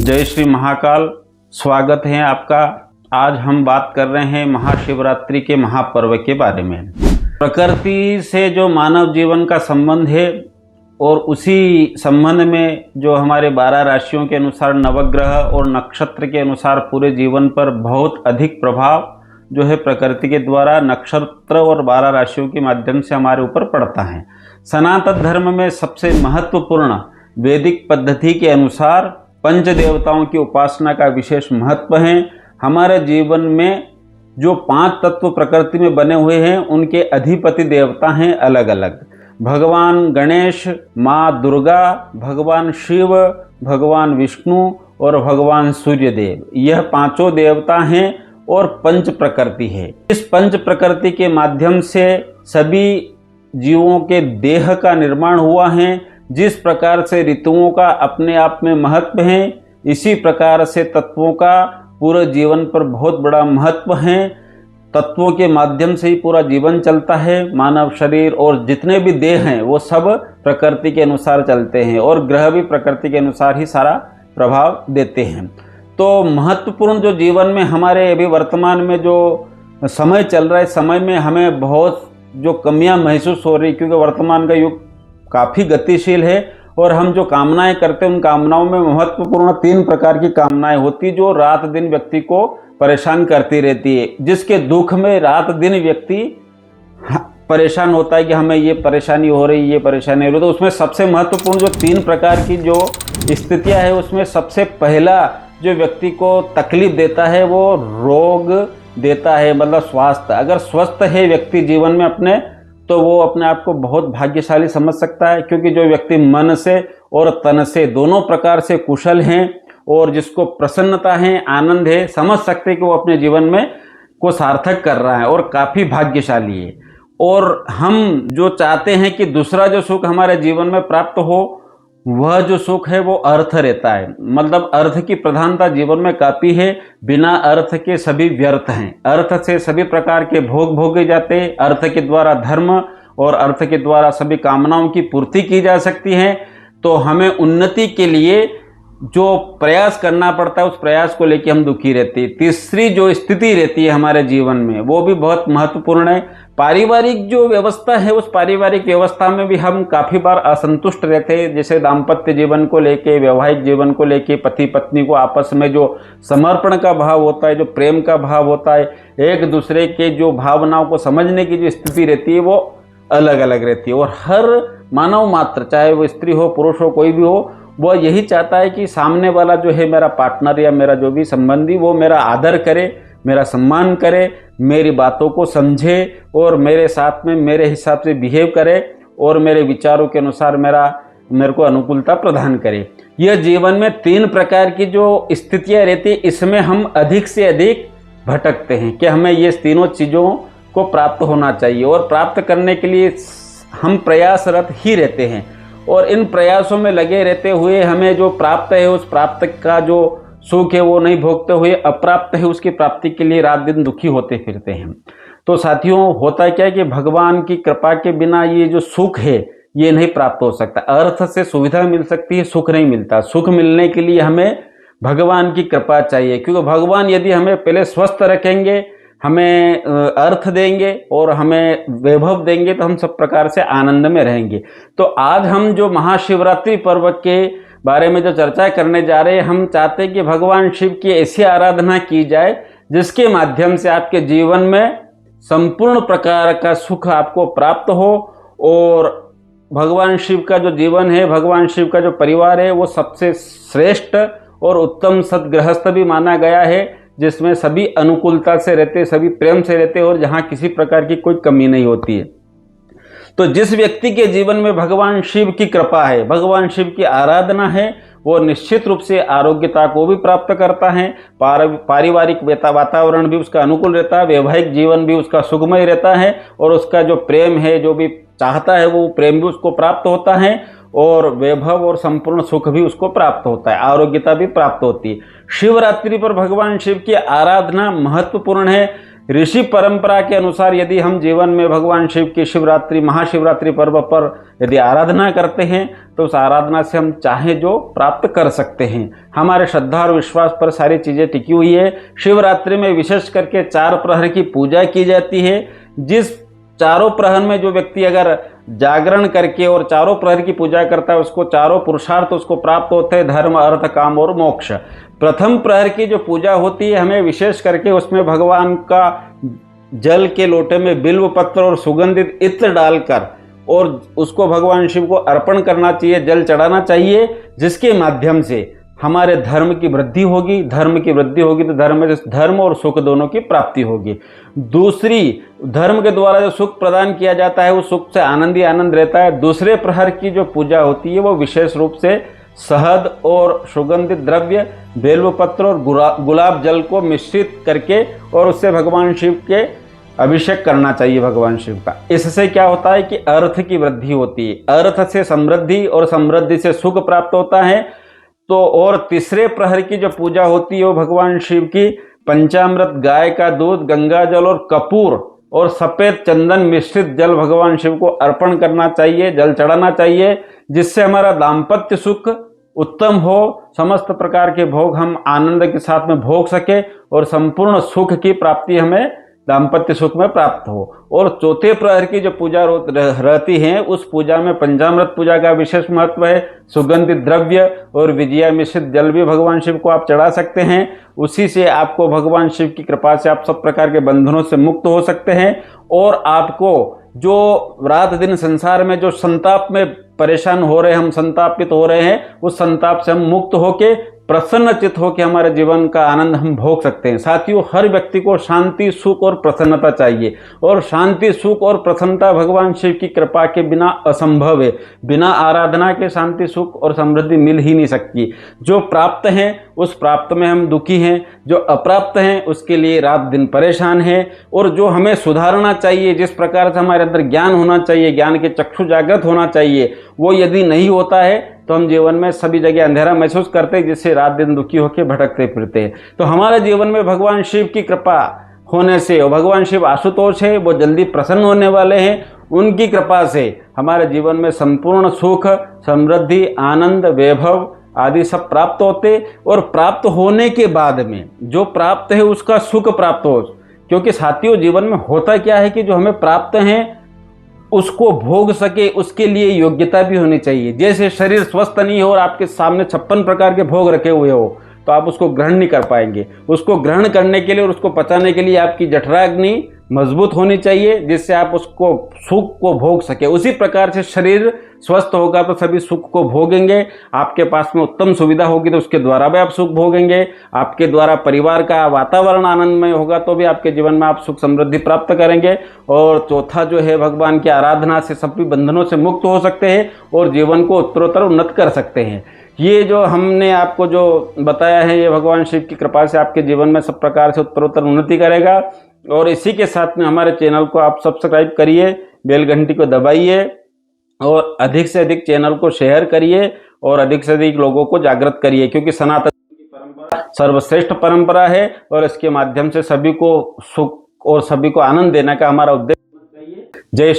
जय श्री महाकाल। स्वागत है आपका। आज हम बात कर रहे हैं महाशिवरात्रि के महापर्व के बारे में। प्रकृति से जो मानव जीवन का संबंध है और उसी संबंध में जो हमारे 12 राशियों के अनुसार नवग्रह और नक्षत्र के अनुसार पूरे जीवन पर बहुत अधिक प्रभाव जो है प्रकृति के द्वारा नक्षत्र और 12 राशियों के माध्यम से हमारे ऊपर पड़ता है। सनातन धर्म में सबसे महत्वपूर्ण वैदिक पद्धति के अनुसार पंच देवताओं की उपासना का विशेष महत्व है। हमारे जीवन में जो 5 तत्व प्रकृति में बने हुए हैं उनके अधिपति देवता हैं अलग अलग। भगवान गणेश, माँ दुर्गा, भगवान शिव, भगवान विष्णु और भगवान सूर्यदेव, यह 5 देवता हैं और पंच प्रकृति है। इस पंच प्रकृति के माध्यम से सभी जीवों के देह का निर्माण हुआ है। जिस प्रकार से ऋतुओं का अपने आप में महत्व है, इसी प्रकार से तत्वों का पूरे जीवन पर बहुत बड़ा महत्व है। तत्वों के माध्यम से ही पूरा जीवन चलता है। मानव शरीर और जितने भी देह हैं वो सब प्रकृति के अनुसार चलते हैं और ग्रह भी प्रकृति के अनुसार ही सारा प्रभाव देते हैं। तो महत्वपूर्ण जो जीवन में हमारे अभी वर्तमान में जो समय चल रहा है, समय में हमें बहुत जो कमियां महसूस हो रही, क्योंकि वर्तमान का युग काफ़ी गतिशील है और हम जो कामनाएं करते हैं उन कामनाओं में महत्वपूर्ण 3 प्रकार की कामनाएं होती जो रात दिन व्यक्ति को परेशान करती रहती है। जिसके दुख में रात दिन व्यक्ति परेशान होता है कि हमें ये परेशानी हो रही, ये परेशानी हो रही। तो उसमें सबसे महत्वपूर्ण जो 3 प्रकार की जो स्थितियां है उसमें सबसे पहला जो व्यक्ति को तकलीफ देता है वो रोग देता है, मतलब स्वास्थ्य। अगर स्वस्थ है व्यक्ति जीवन में अपने, तो वो अपने आप को बहुत भाग्यशाली समझ सकता है, क्योंकि जो व्यक्ति मन से और तन से दोनों प्रकार से कुशल हैं और जिसको प्रसन्नता है, आनंद है, समझ सकते हैं कि वो अपने जीवन में को सार्थक कर रहा है और काफ़ी भाग्यशाली है। और हम जो चाहते हैं कि दूसरा जो सुख हमारे जीवन में प्राप्त हो, वह जो सुख है वो अर्थ रहता है। मतलब अर्थ की प्रधानता जीवन में काफ़ी है। बिना अर्थ के सभी व्यर्थ हैं। अर्थ से सभी प्रकार के भोग भोगे जाते हैं। अर्थ के द्वारा धर्म और अर्थ के द्वारा सभी कामनाओं की पूर्ति की जा सकती है। तो हमें उन्नति के लिए जो प्रयास करना पड़ता है उस प्रयास को लेकर हम दुखी रहते हैं। तीसरी जो स्थिति रहती है हमारे जीवन में वो भी बहुत महत्वपूर्ण है। पारिवारिक जो व्यवस्था है उस पारिवारिक व्यवस्था में भी हम काफ़ी बार असंतुष्ट रहते हैं। जैसे दाम्पत्य जीवन को लेके, वैवाहिक जीवन को लेके, पति पत्नी को आपस में जो समर्पण का भाव होता है, जो प्रेम का भाव होता है, एक दूसरे के जो भावनाओं को समझने की जो स्थिति रहती है वो अलग अलग रहती है। और हर मानव मात्र, चाहे वो स्त्री हो पुरुष हो कोई भी हो, वह यही चाहता है कि सामने वाला जो है मेरा पार्टनर या मेरा जो भी संबंधी वो मेरा आदर करे, मेरा सम्मान करे, मेरी बातों को समझे और मेरे साथ में मेरे हिसाब से बिहेव करे और मेरे विचारों के अनुसार मेरे को अनुकूलता प्रदान करे। यह जीवन में 3 प्रकार की जो स्थितियाँ रहती है, इसमें हम अधिक से अधिक भटकते हैं कि हमें ये तीनों चीज़ों को प्राप्त होना चाहिए और प्राप्त करने के लिए हम प्रयासरत ही रहते हैं। और इन प्रयासों में लगे रहते हुए हमें जो प्राप्त है उस प्राप्त का जो सुख है वो नहीं भोगते हुए अप्राप्त है उसकी प्राप्ति के लिए रात दिन दुखी होते फिरते हैं। तो साथियों, होता क्या है कि भगवान की कृपा के बिना ये जो सुख है ये नहीं प्राप्त हो सकता। अर्थ से सुविधा मिल सकती है, सुख नहीं मिलता। सुख मिलने के लिए हमें भगवान की कृपा चाहिए, क्योंकि भगवान यदि हमें पहले स्वस्थ रखेंगे, हमें अर्थ देंगे और हमें वैभव देंगे तो हम सब प्रकार से आनंद में रहेंगे। तो आज हम जो महाशिवरात्रि पर्व के बारे में जो चर्चा करने जा रहे हैं, हम चाहते हैं कि भगवान शिव की ऐसी आराधना की जाए जिसके माध्यम से आपके जीवन में संपूर्ण प्रकार का सुख आपको प्राप्त हो और भगवान शिव का जो जीवन है, भगवान शिव का जो परिवार है वो सबसे श्रेष्ठ और उत्तम सद्गृहस्थ भी माना गया है, जिसमें सभी अनुकूलता से रहते, सभी प्रेम से रहते और जहाँ किसी प्रकार की कोई कमी नहीं होती है। तो जिस व्यक्ति के जीवन में भगवान शिव की कृपा है, भगवान शिव की आराधना है, वो निश्चित रूप से आरोग्यता को भी प्राप्त करता है। पारिवारिक वातावरण भी उसका अनुकूल रहता है, वैवाहिक जीवन भी उसका सुखमय रहता है और उसका जो प्रेम है, जो भी चाहता है वो प्रेम भी उसको प्राप्त होता है और वैभव और संपूर्ण सुख भी उसको प्राप्त होता है, आरोग्यता भी प्राप्त होती है। शिवरात्रि पर भगवान शिव की आराधना महत्वपूर्ण है। ऋषि परंपरा के अनुसार यदि हम जीवन में भगवान शिव की शिवरात्रि महाशिवरात्रि पर्व पर यदि आराधना करते हैं तो उस आराधना से हम चाहे जो प्राप्त कर सकते हैं। हमारे श्रद्धा और विश्वास पर सारी चीज़ें टिकी हुई है। शिवरात्रि में विशेष करके 4 प्रहर की पूजा की जाती है। जिस चारों प्रहर में जो व्यक्ति अगर जागरण करके और चारों प्रहर की पूजा करता है उसको चारों पुरुषार्थ उसको प्राप्त होते हैं, धर्म अर्थ काम और मोक्ष। प्रथम प्रहर की जो पूजा होती है हमें विशेष करके उसमें भगवान का जल के लोटे में बिल्व पत्र और सुगंधित इत्र डालकर और उसको भगवान शिव को अर्पण करना चाहिए, जल चढ़ाना चाहिए, जिसके माध्यम से हमारे धर्म की वृद्धि होगी। धर्म की वृद्धि होगी तो धर्म और सुख दोनों की प्राप्ति होगी। दूसरी, धर्म के द्वारा जो सुख प्रदान किया जाता है उस सुख से आनंद ही आनंद रहता है। दूसरे प्रहर की जो पूजा होती है वो विशेष रूप से शहद और सुगंधित द्रव्य, बेलपत्र और गुलाब जल को मिश्रित करके और उससे भगवान शिव के अभिषेक करना चाहिए भगवान शिव का। इससे क्या होता है कि अर्थ की वृद्धि होती है, अर्थ से समृद्धि और समृद्धि से सुख प्राप्त होता है। तो और तीसरे प्रहर की जो पूजा होती है वो भगवान शिव की पंचामृत, गाय का दूध, गंगा जल और कपूर और सफेद चंदन मिश्रित जल भगवान शिव को अर्पण करना चाहिए, जल चढ़ाना चाहिए, जिससे हमारा दाम्पत्य सुख उत्तम हो, समस्त प्रकार के भोग हम आनंद के साथ में भोग सके और संपूर्ण सुख की प्राप्ति हमें दाम्पत्य सुख में प्राप्त हो। और चौथे प्रहर की जो पूजा रहती है उस पूजा में पंचामृत पूजा का विशेष महत्व है। सुगंधित द्रव्य और विजया मिश्रित जल भी भगवान शिव को आप चढ़ा सकते हैं। उसी से आपको भगवान शिव की कृपा से आप सब प्रकार के बंधनों से मुक्त हो सकते हैं और आपको जो रात दिन संसार में जो संताप में परेशान हो रहे हैं, हम संतापित हो रहे हैं, उस संताप से हम मुक्त होके प्रसन्न चित्त होकर हमारे जीवन का आनंद हम भोग सकते हैं। साथियों, हर व्यक्ति को शांति, सुख और प्रसन्नता चाहिए और शांति, सुख और प्रसन्नता भगवान शिव की कृपा के बिना असंभव है। बिना आराधना के शांति, सुख और समृद्धि मिल ही नहीं सकती। जो प्राप्त हैं उस प्राप्त में हम दुखी हैं, जो अप्राप्त हैं उसके लिए रात दिन परेशान हैं। और जो हमें सुधारना चाहिए, जिस प्रकार से हमारे अंदर ज्ञान होना चाहिए, ज्ञान के चक्षु जागृत होना चाहिए, वो यदि नहीं होता है तो हम जीवन में सभी जगह अंधेरा महसूस करते हैं, जिससे रात दिन दुखी होकर भटकते फिरते हैं। तो हमारे जीवन में भगवान शिव की कृपा होने से, और भगवान शिव आशुतोष है, वो जल्दी प्रसन्न होने वाले हैं, उनकी कृपा से हमारे जीवन में संपूर्ण सुख, समृद्धि, आनंद, वैभव आदि सब प्राप्त होते। और प्राप्त होने के बाद में जो प्राप्त है उसका सुख प्राप्त हो। क्योंकि साथियों, जीवन में होता क्या है कि जो हमें प्राप्त है उसको भोग सके उसके लिए योग्यता भी होनी चाहिए। जैसे शरीर स्वस्थ नहीं हो और आपके सामने 56 प्रकार के भोग रखे हुए हो तो आप उसको ग्रहण नहीं कर पाएंगे। उसको ग्रहण करने के लिए और उसको पचाने के लिए आपकी जठराग्नि मजबूत होनी चाहिए, जिससे आप उसको सुख को भोग सके। उसी प्रकार से शरीर स्वस्थ होगा तो सभी सुख को भोगेंगे। आपके पास में उत्तम सुविधा होगी तो उसके द्वारा भी आप सुख भोगेंगे। आपके द्वारा परिवार का वातावरण आनंदमय होगा तो भी आपके जीवन में आप सुख समृद्धि प्राप्त करेंगे। और चौथा जो है, भगवान की आराधना से सभी बंधनों से मुक्त हो सकते हैं और जीवन को उत्तरोत्तर उन्नत कर सकते हैं। ये जो हमने आपको जो बताया है ये भगवान शिव की कृपा से आपके जीवन में सब प्रकार से उत्तरोत्तर उन्नति करेगा। और इसी के साथ में हमारे चैनल को आप सब्सक्राइब करिए, बेल घंटी को दबाइए और अधिक से अधिक चैनल को शेयर करिए और अधिक से अधिक लोगों को जागृत करिए। क्योंकि सनातन की परंपरा सर्वश्रेष्ठ परंपरा है और इसके माध्यम से सभी को सुख और सभी को आनंद देने का हमारा उद्देश्य होना चाहिए। जय